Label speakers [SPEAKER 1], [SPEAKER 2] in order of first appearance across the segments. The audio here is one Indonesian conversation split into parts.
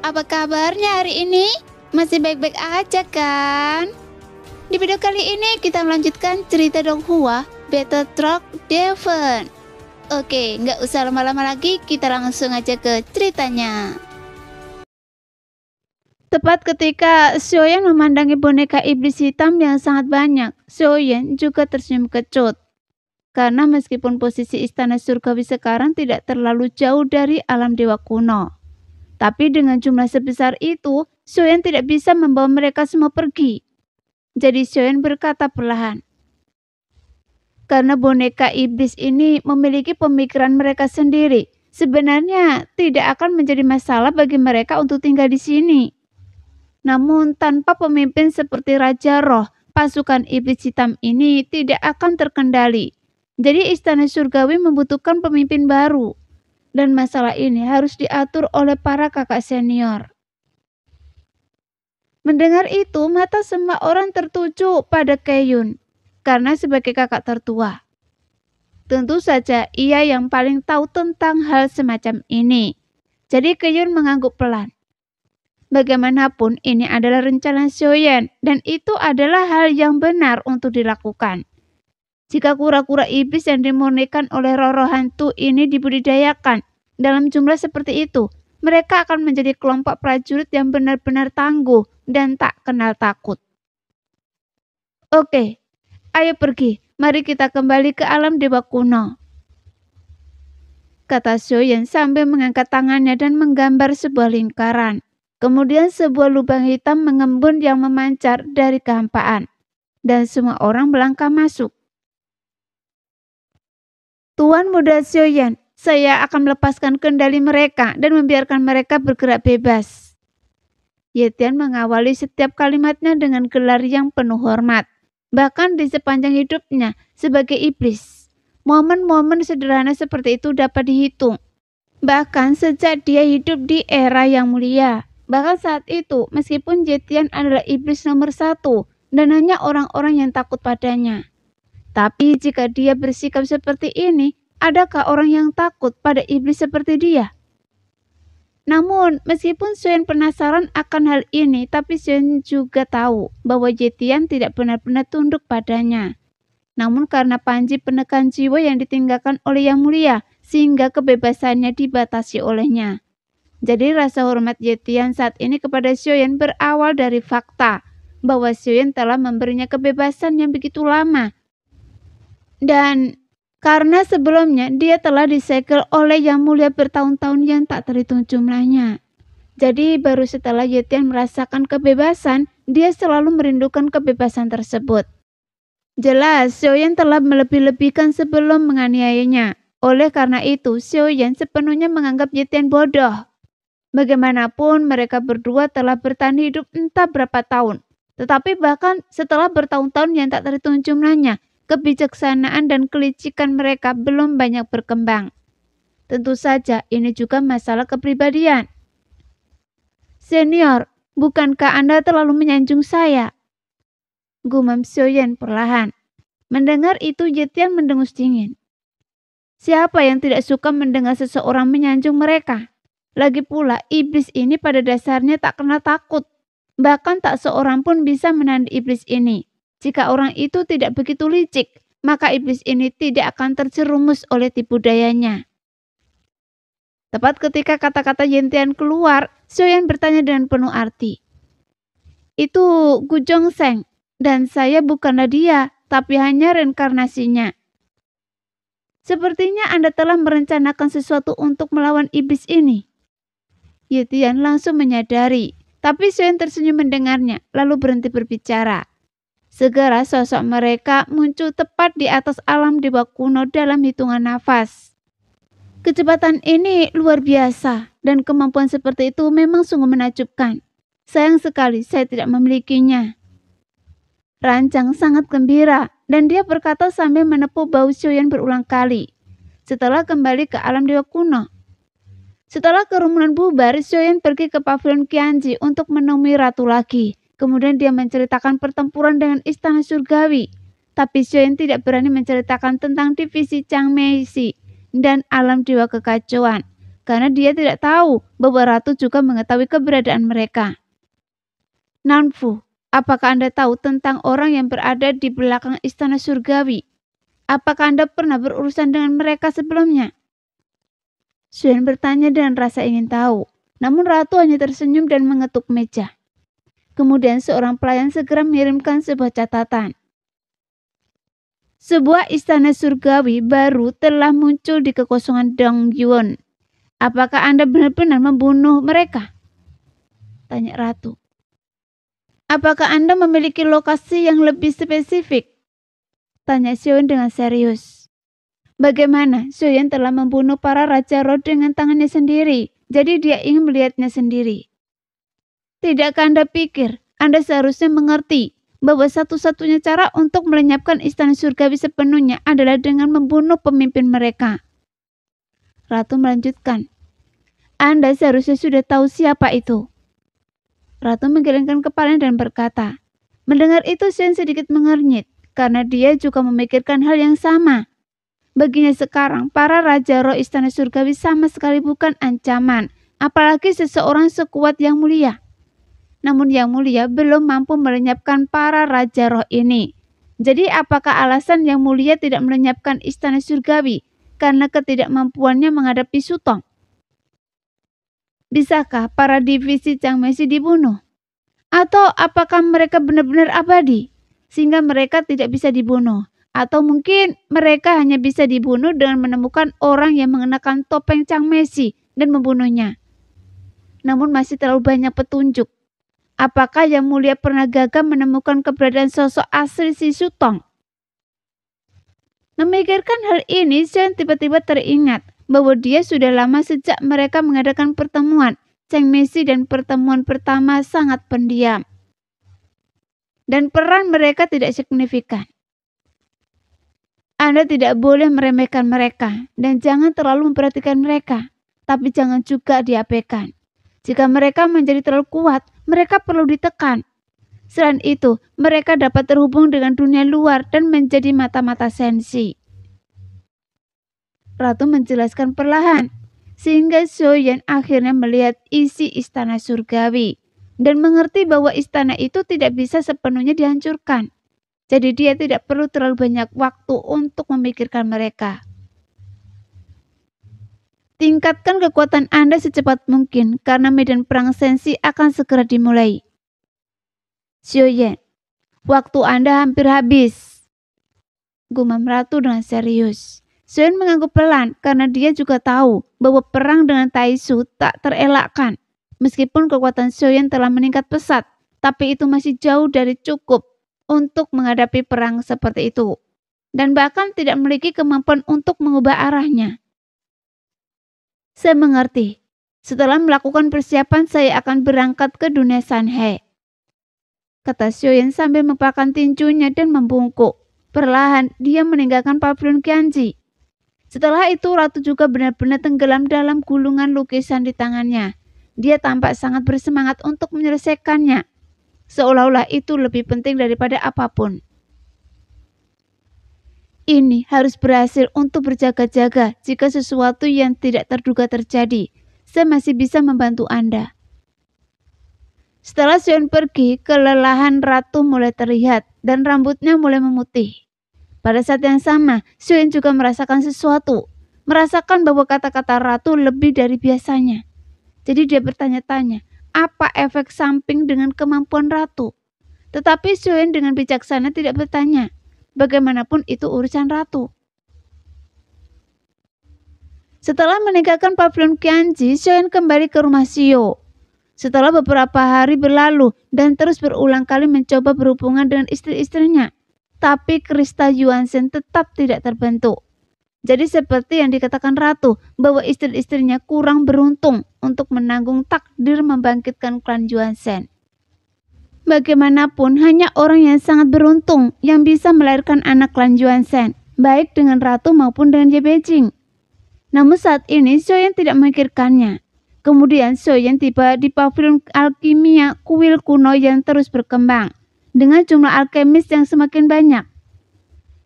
[SPEAKER 1] apa kabarnya hari ini? Masih baik-baik aja kan? Di video kali ini kita melanjutkan cerita Donghua Battle Truck Devon. Oke, nggak usah lama-lama lagi, kita langsung aja ke ceritanya. Tepat ketika Xiaoyan memandangi boneka iblis hitam yang sangat banyak, Xiaoyan juga tersenyum kecut. Karena meskipun posisi istana surgawi sekarang tidak terlalu jauh dari alam dewa kuno, tapi dengan jumlah sebesar itu, Xiaoyan tidak bisa membawa mereka semua pergi. Jadi Xiaoyan berkata perlahan, karena boneka iblis ini memiliki pemikiran mereka sendiri, sebenarnya tidak akan menjadi masalah bagi mereka untuk tinggal di sini. Namun tanpa pemimpin seperti Raja Roh, pasukan iblis hitam ini tidak akan terkendali. Jadi istana surgawi membutuhkan pemimpin baru. Dan masalah ini harus diatur oleh para kakak senior. Mendengar itu, mata semua orang tertuju pada Keyun. Karena sebagai kakak tertua, tentu saja ia yang paling tahu tentang hal semacam ini. Jadi Keyun mengangguk pelan. Bagaimanapun ini adalah rencana Xiaoyan dan itu adalah hal yang benar untuk dilakukan. Jika kura-kura iblis yang dimurnikan oleh roh-roh hantu ini dibudidayakan dalam jumlah seperti itu, mereka akan menjadi kelompok prajurit yang benar-benar tangguh dan tak kenal takut. Oke, ayo pergi, mari kita kembali ke alam dewa kuno, kata Xiaoyan sambil mengangkat tangannya dan menggambar sebuah lingkaran. Kemudian sebuah lubang hitam mengembun yang memancar dari kehampaan, dan semua orang melangkah masuk. Tuan muda Xiaoyan, saya akan melepaskan kendali mereka dan membiarkan mereka bergerak bebas. Ye Tian mengawali setiap kalimatnya dengan gelar yang penuh hormat. Bahkan di sepanjang hidupnya sebagai iblis, momen-momen sederhana seperti itu dapat dihitung. Bahkan sejak dia hidup di era yang mulia. Bahkan saat itu, meskipun Ye Tian adalah iblis nomor 1 dan hanya orang-orang yang takut padanya. Tapi jika dia bersikap seperti ini, adakah orang yang takut pada iblis seperti dia? Namun, meskipun Xiaoyan penasaran akan hal ini, tapi Xiaoyan juga tahu bahwa Ye Tian tidak benar-benar tunduk padanya. Namun karena panji penekan jiwa yang ditinggalkan oleh Yang Mulia, sehingga kebebasannya dibatasi olehnya. Jadi rasa hormat Ye Tian saat ini kepada Xiaoyan berawal dari fakta bahwa Xiaoyan telah memberinya kebebasan yang begitu lama. Dan karena sebelumnya dia telah disegel oleh Yang Mulia bertahun-tahun yang tak terhitung jumlahnya. Jadi baru setelah Ye Tian merasakan kebebasan, dia selalu merindukan kebebasan tersebut. Jelas Xiaoyan telah melebih-lebihkan sebelum menganiayanya. Oleh karena itu, Xiaoyan sepenuhnya menganggap Ye Tian bodoh. Bagaimanapun mereka berdua telah bertahan hidup entah berapa tahun. Tetapi bahkan setelah bertahun-tahun yang tak terhitung jumlahnya, kebijaksanaan dan kelicikan mereka belum banyak berkembang. Tentu saja ini juga masalah kepribadian. Senior, bukankah Anda terlalu menyanjung saya? Gumam Xiaoyan perlahan. Mendengar itu Ye Tian mendengus dingin. Siapa yang tidak suka mendengar seseorang menyanjung mereka? Lagi pula, iblis ini pada dasarnya tak kenal takut. Bahkan tak seorang pun bisa menahan iblis ini. Jika orang itu tidak begitu licik, maka iblis ini tidak akan terjerumus oleh tipu dayanya. Tepat ketika kata-kata Ye Tian keluar, Xiaoyan bertanya dengan penuh arti. Itu Gu Zhongsheng, dan saya bukanlah dia, tapi hanya reinkarnasinya. Sepertinya Anda telah merencanakan sesuatu untuk melawan iblis ini. Ye Tian langsung menyadari, tapi Xiaoyan tersenyum mendengarnya, lalu berhenti berbicara. Segera sosok mereka muncul tepat di atas alam dewa kuno dalam hitungan nafas. Kecepatan ini luar biasa, dan kemampuan seperti itu memang sungguh menakjubkan. Sayang sekali saya tidak memilikinya. Rancang sangat gembira, dan dia berkata sambil menepuk bahu Xiaoyan berulang kali. Setelah kembali ke alam dewa kuno. Setelah kerumunan bubar, Xiaoyan pergi ke pavilion Qianji untuk menemui ratu lagi. Kemudian dia menceritakan pertempuran dengan istana surgawi. Tapi Xiaoyan tidak berani menceritakan tentang divisi Chang Meishi dan alam dewa kekacauan. karena dia tidak tahu bahwa ratu juga mengetahui keberadaan mereka. Nanfu, apakah Anda tahu tentang orang yang berada di belakang istana surgawi? Apakah Anda pernah berurusan dengan mereka sebelumnya? Xuan bertanya dengan rasa ingin tahu, namun ratu hanya tersenyum dan mengetuk meja. Kemudian seorang pelayan segera mengirimkan sebuah catatan. Sebuah istana surgawi baru telah muncul di kekosongan Dongyuan. Apakah Anda benar-benar membunuh mereka? Tanya ratu. Apakah Anda memiliki lokasi yang lebih spesifik? Tanya Xuan dengan serius. Bagaimana Xuan telah membunuh para raja roh dengan tangannya sendiri, jadi dia ingin melihatnya sendiri. Tidakkah Anda pikir Anda seharusnya mengerti bahwa satu-satunya cara untuk melenyapkan istana surgawi sepenuhnya adalah dengan membunuh pemimpin mereka? Ratu melanjutkan. Anda seharusnya sudah tahu siapa itu. Ratu menggelengkan kepalanya dan berkata. Mendengar itu Xuan sedikit mengernyit karena dia juga memikirkan hal yang sama. Baginya sekarang para raja roh istana surgawi sama sekali bukan ancaman, apalagi seseorang sekuat Yang Mulia. Namun Yang Mulia belum mampu melenyapkan para raja roh ini. Jadi apakah alasan Yang Mulia tidak melenyapkan istana surgawi? Karena ketidakmampuannya menghadapi Sutong. Bisakah para divisi Changmesi dibunuh? Atau apakah mereka benar-benar abadi? Sehingga mereka tidak bisa dibunuh. Atau mungkin mereka hanya bisa dibunuh dengan menemukan orang yang mengenakan topeng Changmesi dan membunuhnya. Namun masih terlalu banyak petunjuk. Apakah Yang Mulia pernah gagal menemukan keberadaan sosok asli si Sutong? Memikirkan hal ini, Xuan tiba-tiba teringat bahwa dia sudah lama sejak mereka mengadakan pertemuan Changmesi dan pertemuan pertama sangat pendiam. Dan peran mereka tidak signifikan. Anda tidak boleh meremehkan mereka dan jangan terlalu memperhatikan mereka, tapi jangan juga diabaikan. Jika mereka menjadi terlalu kuat, mereka perlu ditekan. Selain itu, mereka dapat terhubung dengan dunia luar dan menjadi mata-mata sensi. Ratu menjelaskan perlahan, sehingga Xuan akhirnya melihat isi istana surgawi dan mengerti bahwa istana itu tidak bisa sepenuhnya dihancurkan. Jadi dia tidak perlu terlalu banyak waktu untuk memikirkan mereka. Tingkatkan kekuatan Anda secepat mungkin karena medan perang sensi akan segera dimulai. Xuan, waktu Anda hampir habis. Gumam ratu dengan serius. Xuan mengangguk pelan karena dia juga tahu bahwa perang dengan Taisu tak terelakkan. Meskipun kekuatan Xuan telah meningkat pesat, tapi itu masih jauh dari cukup untuk menghadapi perang seperti itu. Dan bahkan tidak memiliki kemampuan untuk mengubah arahnya. Saya mengerti. Setelah melakukan persiapan, saya akan berangkat ke dunia Sanhe. Kata Xuan sambil mempakaikan tinjunya dan membungkuk. Perlahan, dia meninggalkan pavilion Qianji. Setelah itu, Ratu juga benar-benar tenggelam dalam gulungan lukisan di tangannya. Dia tampak sangat bersemangat untuk menyelesaikannya. Seolah-olah itu lebih penting daripada apapun. Ini harus berhasil untuk berjaga-jaga jika sesuatu yang tidak terduga terjadi. Saya masih bisa membantu Anda. Setelah Xuan pergi, kelelahan Ratu mulai terlihat dan rambutnya mulai memutih. Pada saat yang sama, Xuan juga merasakan sesuatu. Merasakan bahwa kata-kata Ratu lebih dari biasanya. Jadi dia bertanya-tanya, apa efek samping dengan kemampuan Ratu? Tetapi Xuan dengan bijaksana tidak bertanya. Bagaimanapun itu urusan Ratu. Setelah meninggalkan pavilion Qianji, Xuan kembali ke rumah Xiao. Setelah beberapa hari berlalu dan terus berulang kali mencoba berhubungan dengan istri-istrinya. Tapi Krista Yuanzhen tetap tidak terbentuk. Jadi seperti yang dikatakan Ratu, bahwa istri-istrinya kurang beruntung untuk menanggung takdir membangkitkan klan Yuanzhen. Bagaimanapun, hanya orang yang sangat beruntung yang bisa melahirkan anak klan Yuanzhen, baik dengan Ratu maupun dengan Ye Beijing. Namun saat ini, Xuan tidak memikirkannya. Kemudian Xuan tiba di pavilion alkimia kuil kuno yang terus berkembang, dengan jumlah alkemis yang semakin banyak.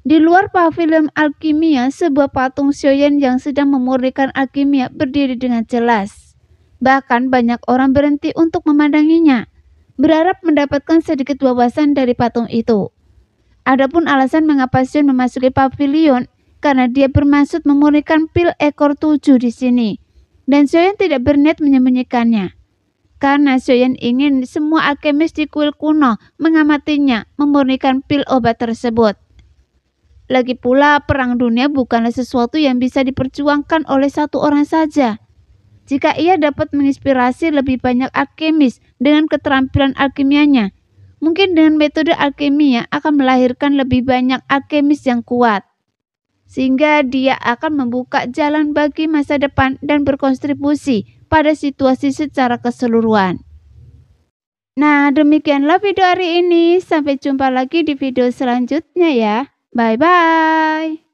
[SPEAKER 1] Di luar pavilion alkimia, sebuah patung Xiaoyan yang sedang memurnikan alkimia berdiri dengan jelas. Bahkan banyak orang berhenti untuk memandanginya, berharap mendapatkan sedikit wawasan dari patung itu. Adapun alasan mengapa Xion memasuki pavilion, karena dia bermaksud memurnikan pil ekor 7 di sini. Dan Xiaoyan tidak berniat menyembunyikannya. Karena Xiaoyan ingin semua alkemis di kuil kuno mengamatinya memurnikan pil obat tersebut. Lagi pula, perang dunia bukanlah sesuatu yang bisa diperjuangkan oleh satu orang saja. Jika ia dapat menginspirasi lebih banyak alkemis dengan keterampilan alkimianya, mungkin dengan metode alkimia akan melahirkan lebih banyak alkemis yang kuat. Sehingga dia akan membuka jalan bagi masa depan dan berkontribusi pada situasi secara keseluruhan. Nah, demikianlah video hari ini. Sampai jumpa lagi di video selanjutnya ya. Bye-bye.